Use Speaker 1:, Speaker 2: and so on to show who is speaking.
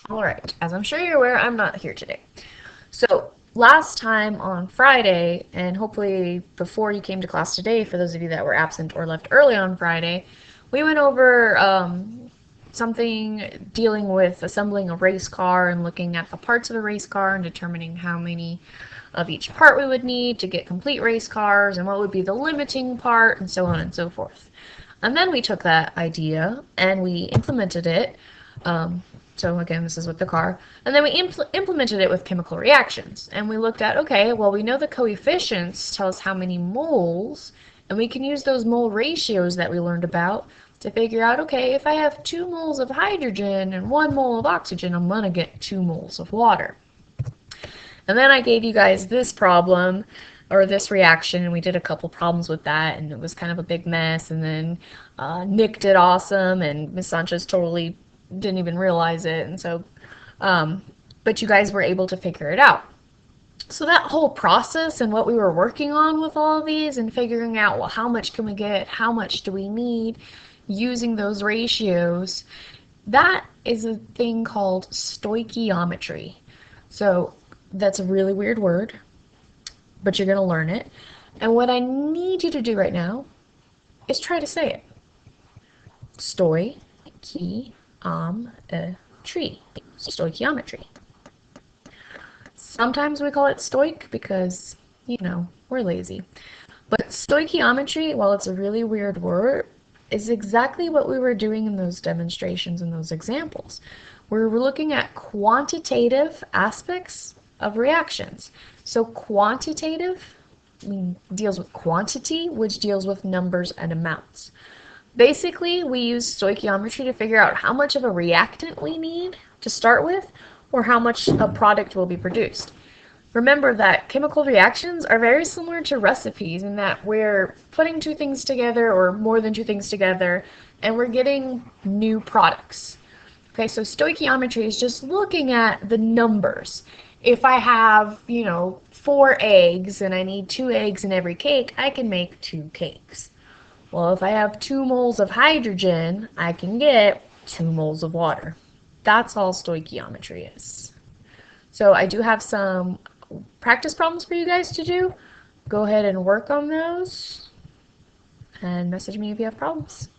Speaker 1: Alright, as I'm sure you're aware, I'm not here today. So, last time on Friday, and hopefully before you came to class today, for those of you that were absent or left early on Friday, we went over something dealing with assembling a race car and looking at the parts of a race car and determining how many of each part we would need to get complete race cars and what would be the limiting part and so on and so forth. And then we took that idea and we implemented it. So again, this is with the car. And then we implemented it with chemical reactions. And we looked at, okay, well, we know the coefficients tell us how many moles, and we can use those mole ratios that we learned about to figure out, okay, if I have 2 moles of hydrogen and 1 mole of oxygen, I'm going to get 2 moles of water. And then I gave you guys this problem, or this reaction, and we did a couple problems with that, and it was kind of a big mess. And then Nick did awesome, and Miss Sanchez totally didn't even realize it. And so, but you guys were able to figure it out. So that whole process and what we were working on with all of these and figuring out, well, how much can we get, how much do we need, using those ratios, that is a thing called stoichiometry. So that's a really weird word, but you're going to learn it. And what I need you to do right now is try to say it. Stoichiometry. Stoichiometry. Sometimes we call it stoic because, we're lazy. But stoichiometry, while it's a really weird word, is exactly what we were doing in those demonstrations and those examples. We're looking at quantitative aspects of reactions. So quantitative deals with quantity, which deals with numbers and amounts. Basically, we use stoichiometry to figure out how much of a reactant we need to start with, or how much a product will be produced. Remember that chemical reactions are very similar to recipes in that we're putting 2 things together or more than 2 things together, and we're getting new products. Okay, so stoichiometry is just looking at the numbers. If I have, 4 eggs and I need 2 eggs in every cake, I can make 2 cakes. Well, if I have 2 moles of hydrogen, I can get 2 moles of water. That's all stoichiometry is. So I do have some practice problems for you guys to do. Go ahead and work on those and message me if you have problems.